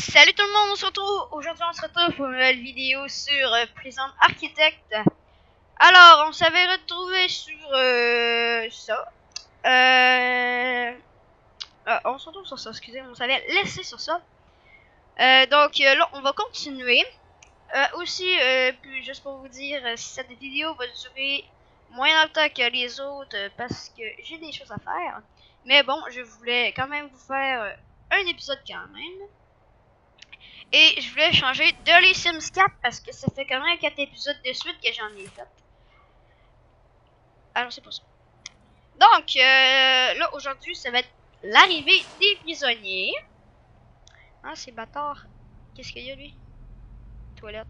Salut tout le monde, on se retrouve aujourd'hui pour une nouvelle vidéo sur Prison Architect. Alors, on s'avait retrouvé sur ça. On se retrouve sur ça, excusez, on s'avait laissé sur ça. Donc là, on va continuer. Puis juste pour vous dire, cette vidéo va durer moins longtemps que les autres parce que j'ai des choses à faire. Mais bon, je voulais quand même vous faire un épisode quand même. Et je voulais changer de les Sims 4 parce que ça fait quand même 4 épisodes de suite que j'en ai fait. Alors c'est pour ça. Donc là aujourd'hui ça va être l'arrivée des prisonniers. Ah c'est bâtard. Qu'est-ce qu'il y a lui? Toilette.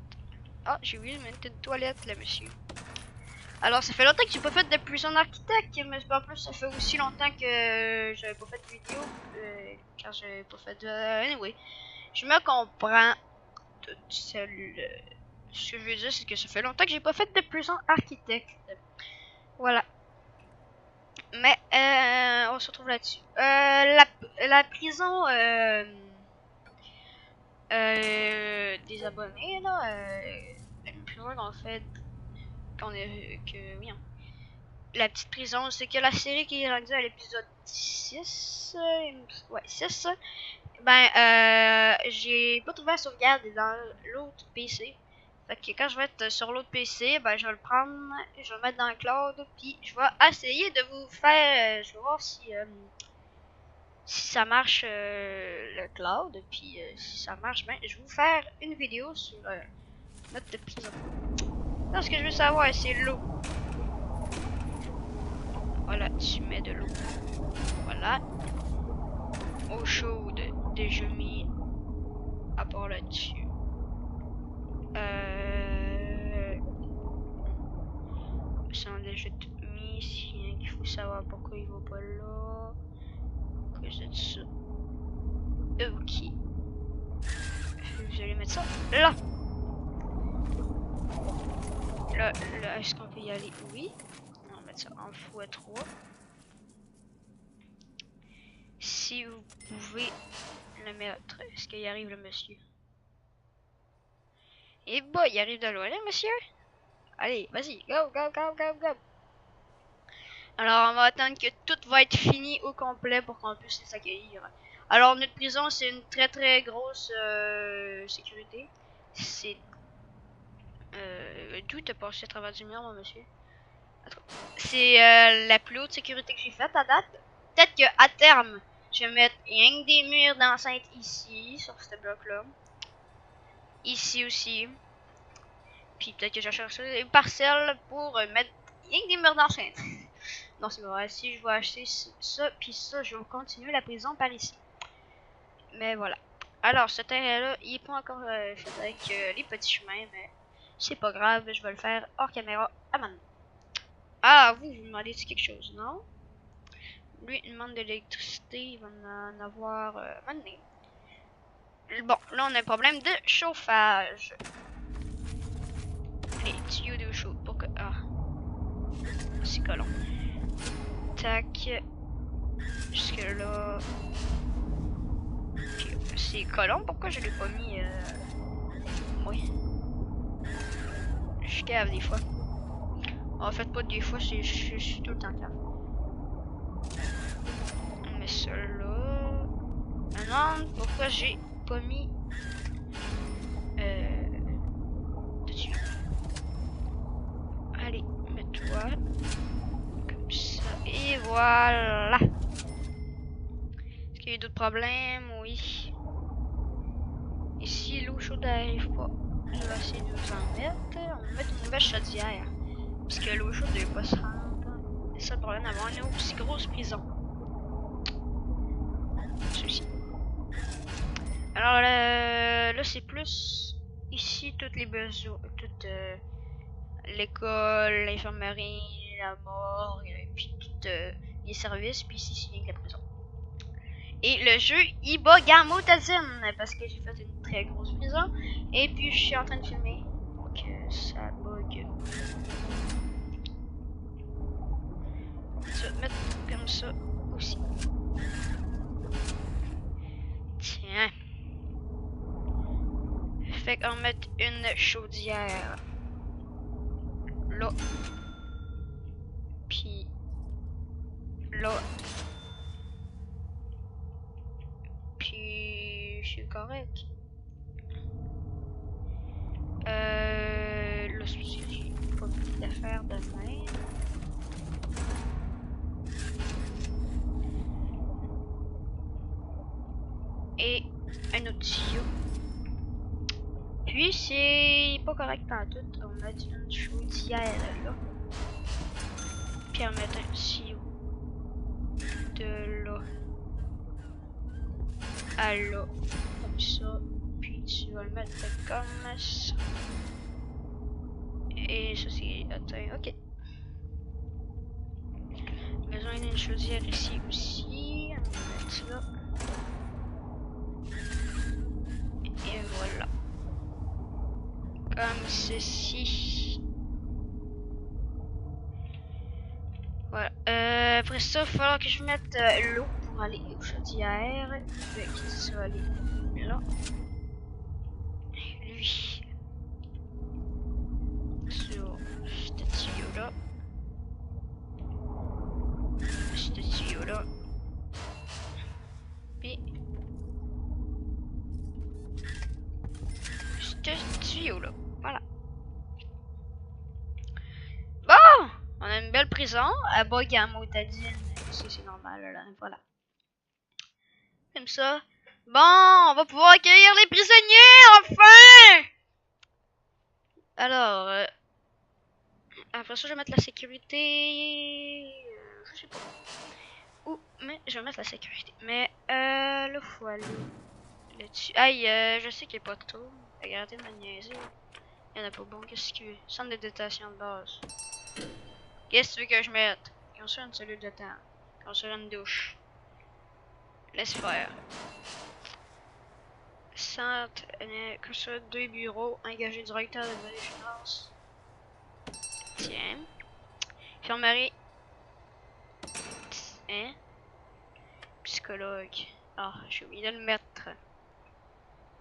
Ah j'ai oublié de mettre une toilette là monsieur. Alors ça fait longtemps que j'ai pas fait de Prison Architect. Mais en plus ça fait aussi longtemps que j'avais pas fait de vidéo. Quand j'avais pas fait de... Anyway. Je me comprends toute seule. Ce que je veux dire, c'est que ça fait longtemps que j'ai pas fait de Prison Architect. Voilà. Mais on se retrouve là-dessus. La prison des abonnés là, une prison qu'on fait, oui, hein. La petite prison, c'est que la série qui est rendue à l'épisode 6, ouais 6. Ben, j'ai pas trouvé la sauvegarde dans l'autre PC. Fait que quand je vais être sur l'autre PC, ben je vais le prendre, je vais le mettre dans le cloud, puis je vais essayer de vous faire, je vais voir si ça marche le cloud, puis si ça marche bien, je vais vous faire une vidéo sur notre prison. Là, ce que je veux savoir, c'est l'eau. Voilà, tu mets de l'eau. Voilà. Eau chaude, déjà mis à part là-dessus. Ça on a déjà tout mis, si il faut savoir pourquoi il va pas là. À cause de ça. Ok. Vous allez mettre ça là. Là, est-ce qu'on peut y aller? Oui. On va mettre ça en x3. Si vous pouvez le mettre, est-ce qu'il arrive le monsieur? Et bah, il arrive de loin là, monsieur. Allez, vas-y, go, go, go, go, go. Alors, on va attendre que tout va être fini au complet pour qu'on puisse les accueillir. Alors, notre prison, c'est une très très grosse sécurité. C'est... D'où t'as passé à travers du mur, mon monsieur? C'est la plus haute sécurité que j'ai faite à date. Peut-être qu'à terme, je vais mettre rien que des murs d'enceinte ici, sur ce bloc-là. Ici aussi. Puis peut-être que je chercherai une parcelle pour mettre rien que des murs d'enceinte. Non, c'est vrai. Si je vais acheter ça, puis ça, je vais continuer la prison par ici. Mais voilà. Alors, ce terrain-là, il est pas encore fait avec les petits chemins, mais c'est pas grave. Je vais le faire hors caméra à maintenant. Ah, vous me demandez quelque chose, non? Lui, il demande de l'électricité. Il va en avoir maintenant. Bon, là, on a un problème de chauffage. Les tuyaux d'eau chaude pour que... Ah. C'est collant. Tac. Jusque là. Okay. C'est collant, pourquoi je l'ai pas mis oui. Je cave des fois. En fait pas des fois, je suis tout le temps cave. On met ça là. Maintenant, pourquoi j'ai pas mis dessus. Allez, mets-toi. Comme ça. Et voilà. Est-ce qu'il y a d'autres problèmes? Oui. Et si l'eau chaude n'arrive pas, je vais essayer de vous en mettre. On va mettre une nouvelle chaudière. Parce que l'eau chaude ne va pas se rendre. C'est ça le problème d'avoir une aussi grosse prison. Ceci. Alors là c'est plus ici toutes les besoins. Toute l'école, l'infirmerie, la morgue, puis tous les services. Puis ici c'est rien que la prison. Et le jeu, il bug en motazine parce que j'ai fait une très grosse prison. Et puis, je suis en train de filmer. Donc, ça bug. Je vais mettre comme ça aussi. Tiens. Fait qu'on va mettre une chaudière là. Puis là. Puis c'est correct. Là, j'ai pas beaucoup d'affaires de même. Et un autre tuyau. Puis c'est pas correct partout. On va mettre une chaudière là. Puis on va mettre un tuyau de là à là. Comme ça. Puis tu vas le mettre comme ça. Et ça c'est atteint. Ok. Besoin d'une chaudière ici aussi. On va mettre là. Et voilà. Comme ceci. Voilà. Après ça, il va falloir que je mette l'eau pour aller aux chaudières. Fait que ça va aller là. Lui. Sur ce tuyau-là. Ce tuyau-là. Puis. Ce tuyau-là. Voilà. Bon! On a une belle prison. À bug en motadine. C'est normal, là. Voilà. Comme ça. Bon, on va pouvoir accueillir les prisonniers, enfin! Alors, après ça, je vais mettre la sécurité. Je sais pas. Où? Mais je vais mettre la sécurité. Mais, là, faut aller là-dessus. Aïe, je sais qu'il n'y a pas de tour. Regardez ma niaiser. Il y en a pas bon. Qu'est-ce qu'il y a? Centre de détention de base. Qu'est-ce que tu veux que je mette? Construire une cellule de temps. Construire une douche. Laisse faire. Centre, construire 2 bureaux. Engager directeur de données finances. Tiens. Infirmerie. Hein? Psychologue. Ah, j'ai oublié de le mettre.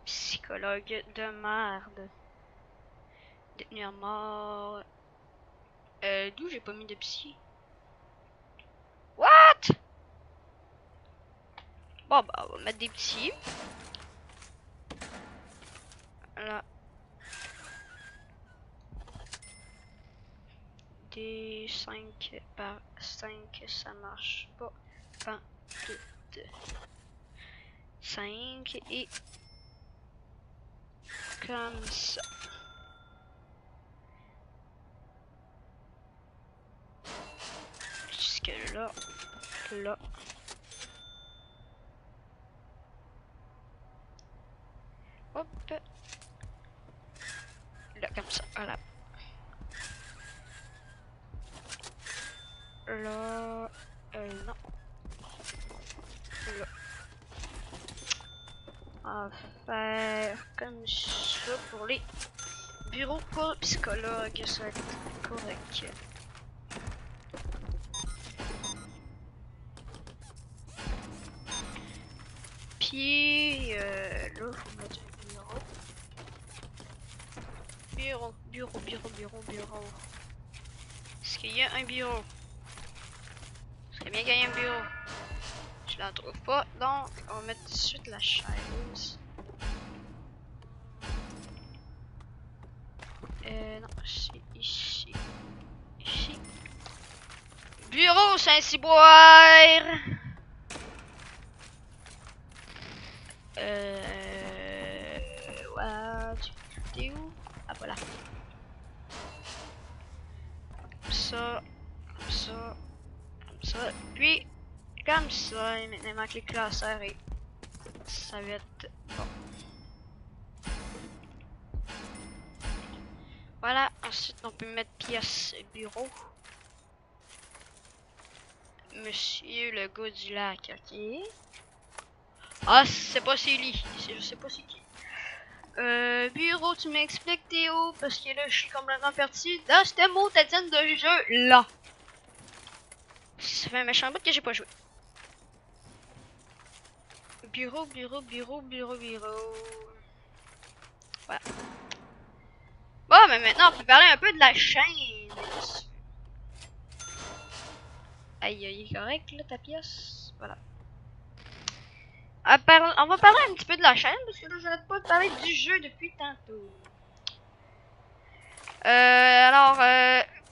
Psychologue de merde. Détenu à mort. D'où j'ai pas mis de psy? What? Bon, bah, on va mettre des petits. Là. Des 5 par 5, ça marche pas. 1, 2, 2. 5 et comme ça. Jusque là, là. Hop. Là, comme ça, voilà. Là, non. Là. On va faire comme ça pour les bureaux pour psychologue, ça va être correct. Puis, là, faut mettre un bureau. Bureau. Est-ce qu'il y a un bureau? Est-ce bien qu'il y a un bureau? Je la trouve pas, donc on va mettre tout de suite la chaise. Non, c'est ici. Ici. Bureau Saint-Cyboire! Ouais, t'es où? Ah, voilà. Comme ça, comme ça, comme ça. Puis, comme ça, et maintenant il manque les classeurs et ça va être bon. Voilà, ensuite on peut mettre pièce bureau. Monsieur le gars du lac, ok. Ah, c'est pas c'est lui, je sais pas c'est qui. Bureau, tu m'expliques Théo, parce que là je suis complètement perdu dans ce mot tatine de jeu là. Ça fait un méchant bout que j'ai pas joué. Bureau. Voilà. Bon, mais maintenant, on peut parler un peu de la chaîne. Aïe, il est correct, là, ta pièce. Voilà. On va parler un petit peu de la chaîne, parce que là, j'arrête pas de parler du jeu depuis tantôt.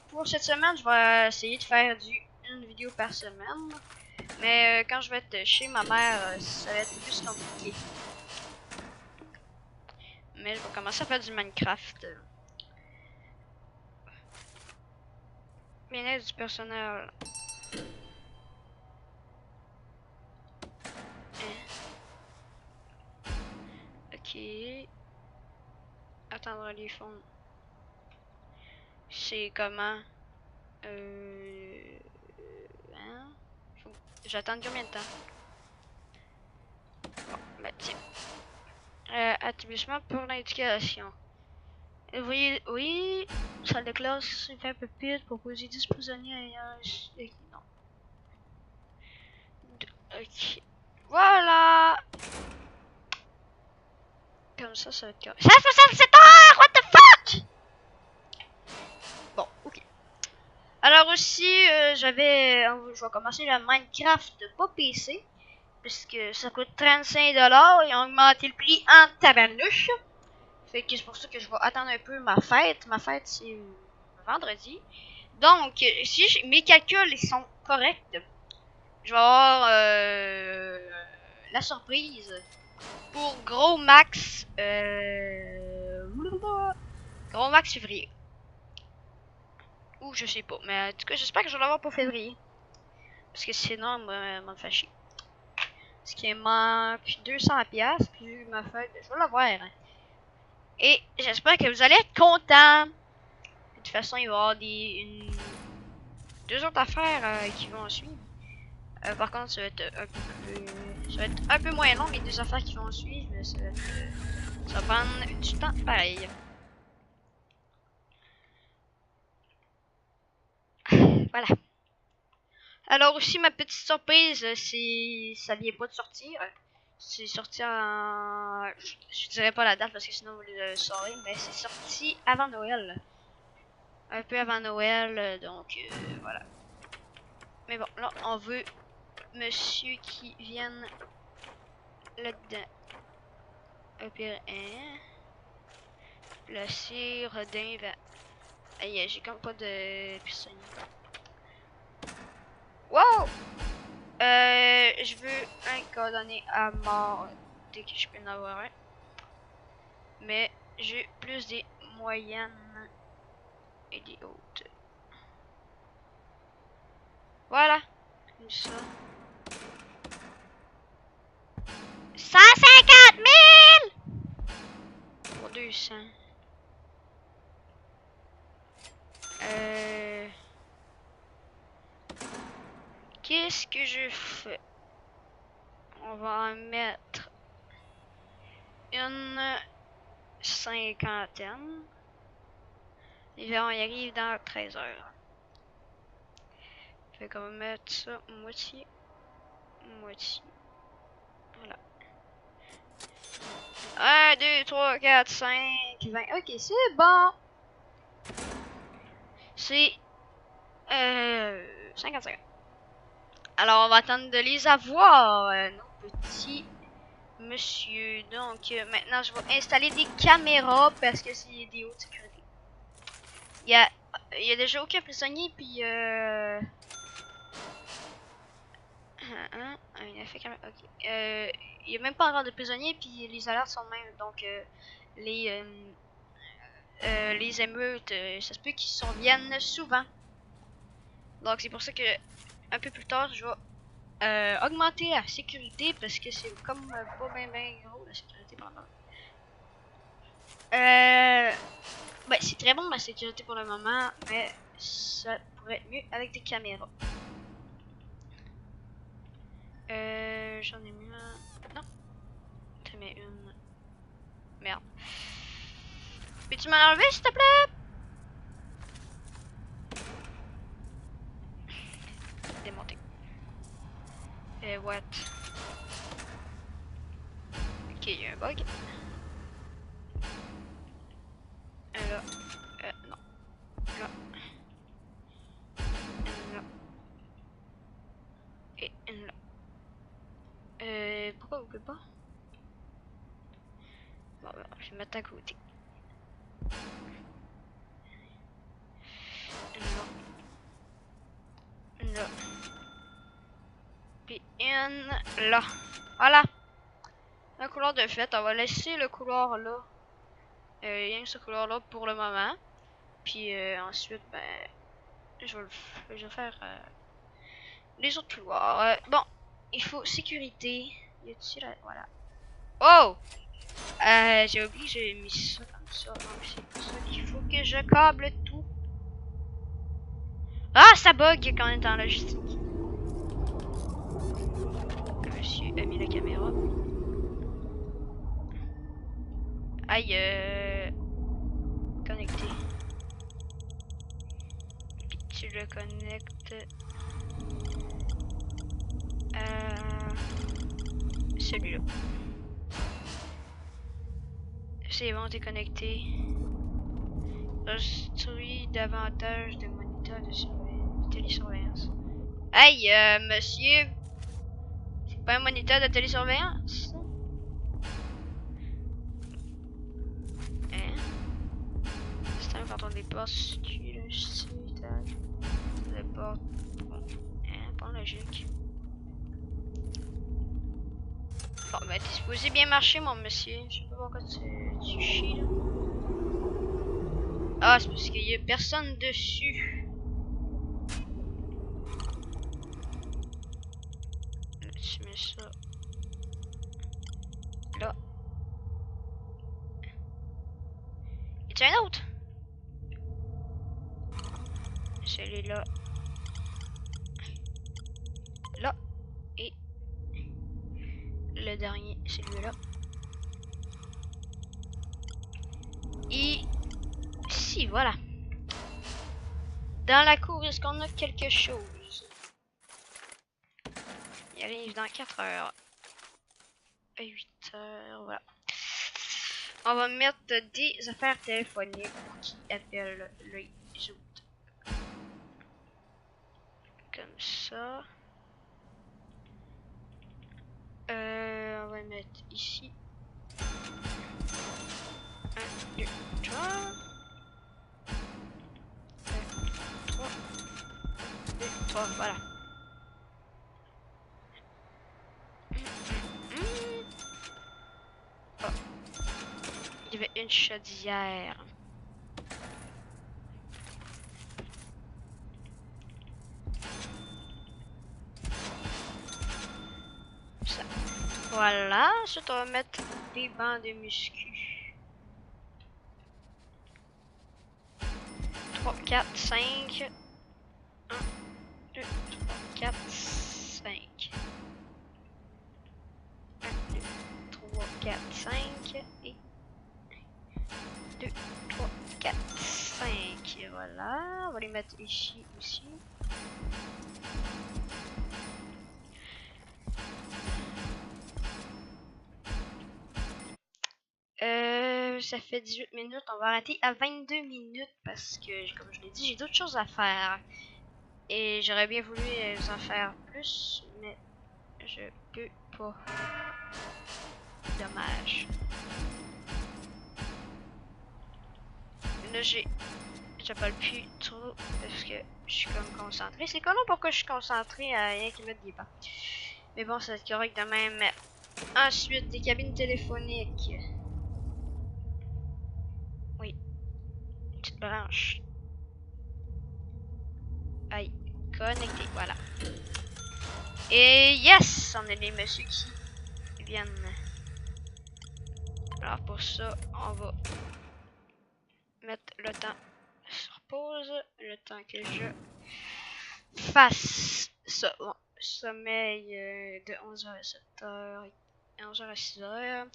Pour cette semaine, je vais essayer de faire une vidéo par semaine. Mais quand je vais être chez ma mère, ça va être plus compliqué. Mais je vais commencer à faire du Minecraft. Bien-être du personnel. Ok. Attendre les fonds. C'est comment? Hein? J'attends combien de temps? Bon, bah tiens. Établissement pour l'éducation. Oui, salle de classe, fait un peu pire, proposer 10 prisonniers ailleurs. Non. Ok. Voilà! Comme ça va être correct. 7h! What the fuck? Bon, ok. Alors aussi, je vais commencer le Minecraft pas PC. Puisque ça coûte 35$. Ils ont augmenté le prix en tabarnouche. Fait que c'est pour ça que je vais attendre un peu ma fête. Ma fête, c'est vendredi. Donc, si mes calculs ils sont corrects, je vais avoir la surprise pour gros max février. Ou je sais pas. Mais en tout cas, j'espère que je vais l'avoir pour février. Parce que sinon, m'en fait chier. Parce qu'il manque 200$. Puis ma fête, je vais l'avoir. Hein. Et j'espère que vous allez être contents. De toute façon, il va y avoir deux autres affaires qui vont suivre. Par contre, ça va être un peu moins long, les deux affaires qui vont suivre. Ça va prendre du temps pareil. Voilà. Alors aussi, ma petite surprise, ça vient pas de sortir. C'est sorti en... Je dirais pas la date parce que sinon vous le saurez, mais c'est sorti avant Noël. Un peu avant Noël, donc voilà. Mais bon, là, on veut monsieur qui vienne là-dedans. Un pire, hein? Le cire d'un vent. Aïe, j'ai comme pas de pistonnier. Wow! Je veux un coordonné à mort dès que je peux en avoir un. Mais j'ai plus des moyennes et des hautes. Voilà. Comme ça. 150 000! Pour 200. Qu'est-ce que je fais? On va en mettre une cinquantaine. Et on y arrive dans 13 heures. Fait qu'on va mettre ça moitié. Moitié. Voilà. 1, 2, 3, 4, 5, 20. Ok, c'est bon. C'est 50. Alors, on va attendre de les avoir, nos petits monsieur. Donc, maintenant, je vais installer des caméras parce que c'est des hautes sécurité. Il y a déjà aucun prisonnier, puis un effet caméra. Ok. Il y a même pas encore de prisonniers, puis les alertes sont même. Donc, les émeutes, ça se peut qu'ils s'en viennent souvent. Donc, c'est pour ça que un peu plus tard, je vais augmenter la sécurité parce que c'est comme pas bien gros la sécurité pendant. Ben, c'est très bon la sécurité pour le moment, mais ça pourrait être mieux avec des caméras. J'en ai mis un. Non. T'en mets une. Merde. Peux-tu m'en enlever s'il te plaît? Démonter. What? Ok, il y a un bug. Oh, on peut pas. Bon, ben, je vais mettre à côté. Là. Puis une là. Voilà. Un couloir de fait. On va laisser le couloir là. Rien que ce couloir là pour le moment. Puis ensuite, ben, je vais faire les autres couloirs. Bon, il faut sécurité. Y a-t-il là? Voilà. Oh! J'ai oublié que j'ai mis ça comme ça. Donc c'est pour ça qu'il faut que je câble tout. Ah, ça bug quand on est en logistique. Monsieur a mis la caméra. Aïe, connecté. Puis tu le connectes. Celui-là. C'est bon, t'es connecté. Construis davantage de moniteurs de télésurveillance. Aïe, monsieur. C'est pas un moniteur de télésurveillance? Hein? C'est un quand on dépasse le porte. Bon, hein, pas logique. Bon, ben, t'es supposé bien marcher, mon monsieur. Je sais pas pourquoi tu chies, là. Ah, c'est parce qu'il y a personne dessus. Là, tu mets ça. Là. Y a-t-il un autre? Celui-là. Là. Et le dernier, celui-là. Et ici, voilà. Dans la cour, est-ce qu'on a quelque chose? Il arrive dans 4 heures. À 8 heures, voilà. On va mettre des affaires téléphoniques pour qui appelle les autres. Comme ça. On va mettre ici. 1, 2, 3. 1, 3. 2, 3, voilà. Oh. Il y avait une chaudière. Ça. Voilà, ensuite on va mettre des bancs de muscu. 3, 4, 5. 1, 2, 3, 4, 5. 1, 2, 3, 4, 5. Et 2, 3, 4, 5. Et voilà, on va les mettre ici aussi. Ça fait 18 minutes, on va arrêter à 22 minutes parce que, comme je l'ai dit, j'ai d'autres choses à faire. Et j'aurais bien voulu en faire plus, mais je peux pas. Dommage. Là, j'appelle plus trop parce que je suis comme concentré. C'est quoi pourquoi je suis concentré à rien qui mettre des pas. Mais bon, ça va être correct de même. Ensuite, des cabines téléphoniques. Oui. Une petite branche. Aïe. Connecté. Voilà. Et yes! On a des messieurs qui viennent. Alors pour ça, on va mettre le temps sur pause. Le temps que je fasse ça. Bon, sommeil de 11h à 7h. 11h à 6h.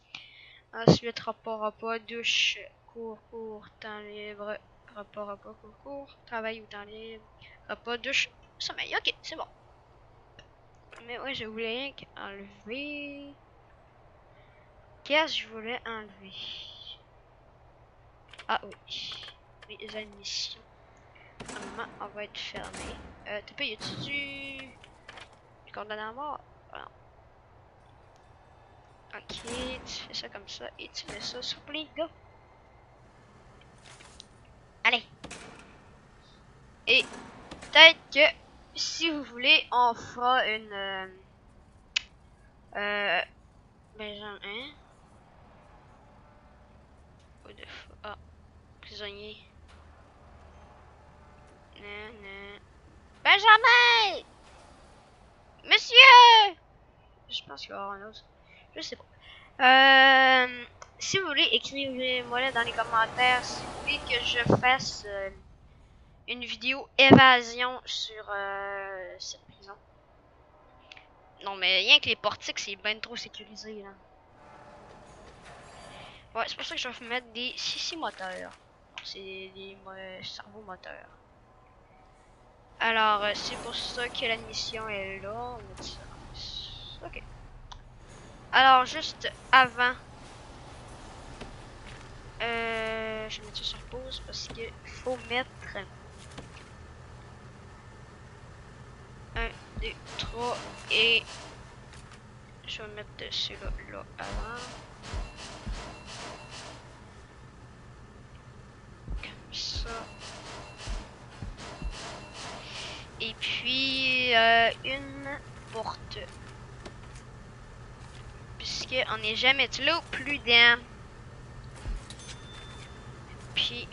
Ensuite, repas, douche, cours, temps libre, repas, cours, travail ou temps libre, repas, douche, sommeil. Ok, c'est bon. Mais ouais, je voulais rien qu'enlever. Qu'est-ce que je voulais enlever? Ah oui, les admissions. Normalement, on va être fermé. T'es payé-tu du condamné à mort? Ah, tu fais ça comme ça et tu mets ça sur les gars. Allez. Et peut-être que si vous voulez, on fera une Benjamin. Ah, prisonnier. Non. Benjamin! Monsieur! Je pense qu'il va y avoir un autre. Je sais pas. Si vous voulez, écrivez-moi dans les commentaires si vous voulez que je fasse une vidéo évasion sur cette prison. Non, mais rien que les portiques, c'est bien trop sécurisé, là. Ouais, c'est pour ça que je vais mettre des CC moteurs. C'est des cerveaux moteurs. Alors, c'est pour ça que la mission est là. On va mettre ça. Ok. Alors, juste avant, je vais mettre ça sur pause parce que faut mettre 1, 2, 3 et je vais mettre celui-là là avant. Comme ça. Et puis une porte. Puisque on n'est jamais trop prudent. Puis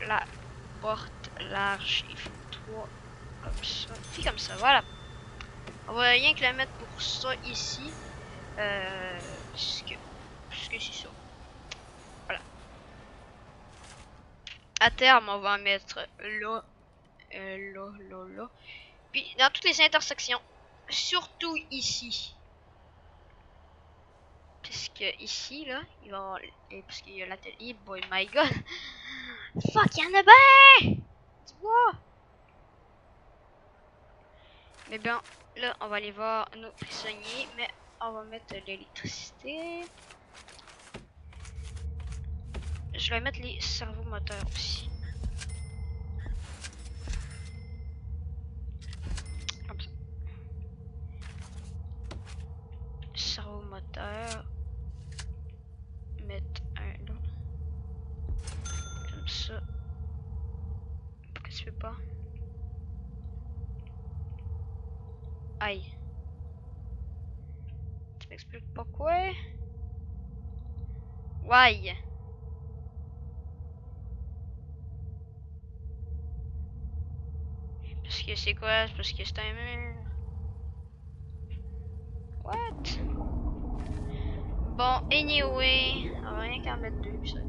la porte large, il faut 3 comme ça. Puis comme ça, voilà. On va rien que la mettre pour ça ici. Puisque c'est ça. Voilà. À terme, on va en mettre là. Là. Puis dans toutes les intersections. Surtout ici. Puisque ici, là, il va y avoir... Parce qu'il y a l'atelier. Boy, my god. Fuck, y'en a ben! Tu vois? Mais bien, là, on va aller voir nos prisonniers. Mais on va mettre de l'électricité. Je vais mettre les cerveaux moteurs aussi. Comme ça. Cerveau moteur. Mettre un là. Comme ça. Pourquoi tu peux pas? Aïe. Tu m'expliques pourquoi? Why? Parce que c'est quoi? C'est parce que c'est un mur. What? Bon, anyway, on va rien qu'en mettre 2 puis ça.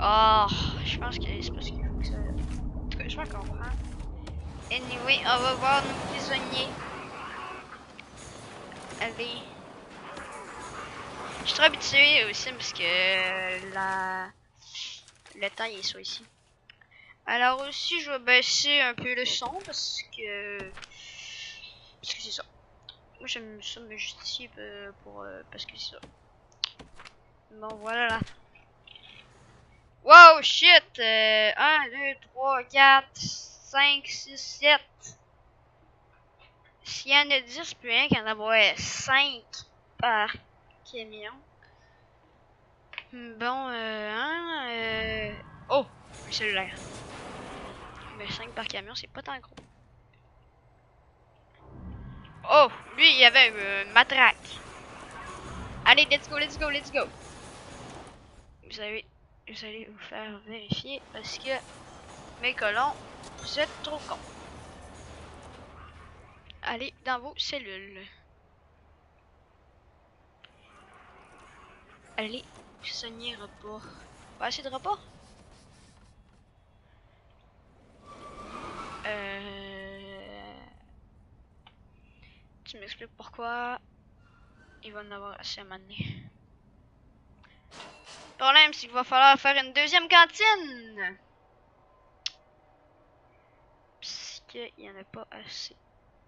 Oh, je pense que c'est parce qu'il faut que ça... En tout cas, je vais comprendre. Anyway, on va voir nos prisonniers. Allez. Je suis trop habitué aussi parce que le temps il est sur ici. Alors aussi, je vais baisser un peu le son parce que c'est ça. Moi j'aime ça me justifier pour parce que c'est ça. Bon voilà là. Wow shit! 1, 2, 3, 4, 5, 6, 7. S'il y en a 10, plus rien qu'en avoir 5 par camion. Bon, oh! Le cellulaire. Mais 5 par camion, c'est pas tant gros. Oh! Lui, il y avait une matraque. Allez, let's go. Vous allez vous faire vérifier parce que mes colons, vous êtes trop cons. Allez dans vos cellules. Allez, prisonnier repas. Pas assez de repas? Tu m'expliques pourquoi il va en avoir assez à m'amener. Le problème, c'est qu'il va falloir faire une deuxième cantine. Parce qu'il n'y en a pas assez.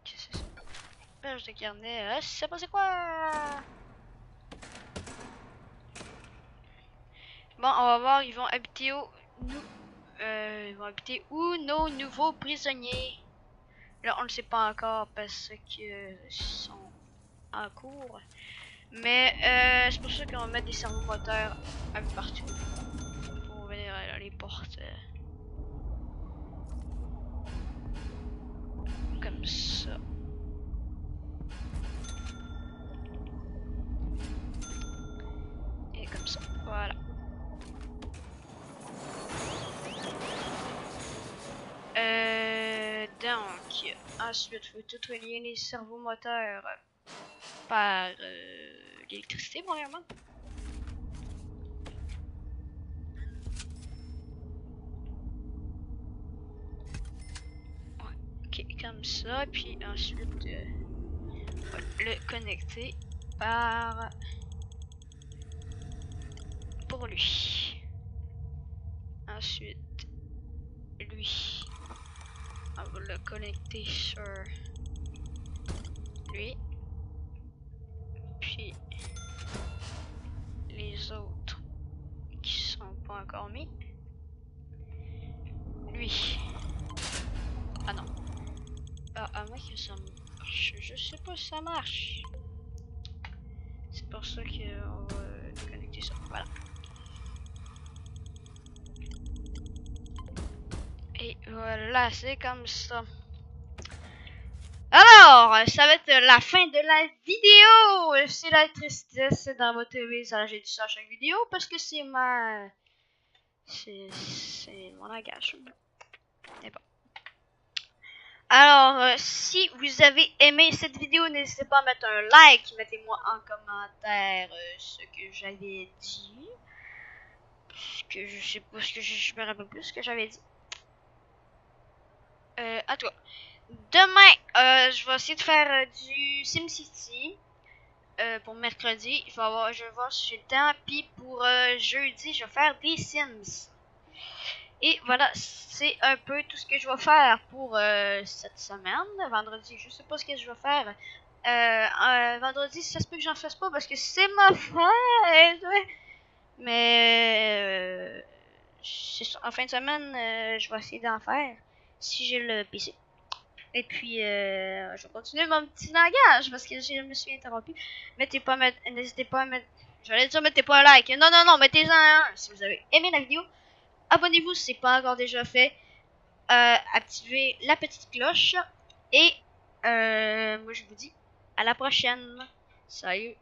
Qu'est-ce que c'est ça? Page de carnet. Je sais pas c'est quoi. Bon, on va voir, ils vont habiter où nos nouveaux prisonniers. Là, on ne sait pas encore parce que sont en cours. Mais c'est pour ça qu'on va mettre des servomoteurs un peu partout pour ouvrir les portes comme ça. Et comme ça, voilà. Donc, ensuite, il faut tout relier les servomoteurs par l'électricité, premièrement. Ouais, ok, comme ça, puis ensuite, on va le connecter par... pour lui. Ensuite, lui, on va le connecter sur lui. Puis les autres qui sont pas encore mis. Lui. Ah non. Ah, à moins que ça marche. Je sais pas si ça marche. C'est pour ça qu'on va connecter ça. Voilà. Et voilà, c'est comme ça. Alors, ça va être la fin de la vidéo. Si la tristesse dans votre TV, ça j'ai dit ça à chaque vidéo parce que c'est ma... C'est mon langage. Mais bon. Alors, si vous avez aimé cette vidéo, n'hésitez pas à mettre un like. Mettez-moi en commentaire ce que j'avais dit. Parce que je sais pas ce que je me rappelle plus ce que j'avais dit. À toi. Demain, je vais essayer de faire du SimCity. Pour mercredi, je vais voir si j'ai le temps. Puis pour jeudi, je vais faire des Sims. Et voilà, c'est un peu tout ce que je vais faire pour cette semaine. Vendredi, je sais pas ce que je vais faire. Vendredi, ça se peut que j'en fasse pas parce que c'est ma fête. Mais en fin de semaine, je vais essayer d'en faire si j'ai le PC. Et puis, je vais continuer mon petit langage parce que je me suis interrompu. N'hésitez pas à mettre, j'allais dire mettez pas un like. Non, non, non, mettez-en un si vous avez aimé la vidéo. Abonnez-vous si c'est pas encore déjà fait. Activez la petite cloche. Et moi je vous dis à la prochaine. Salut.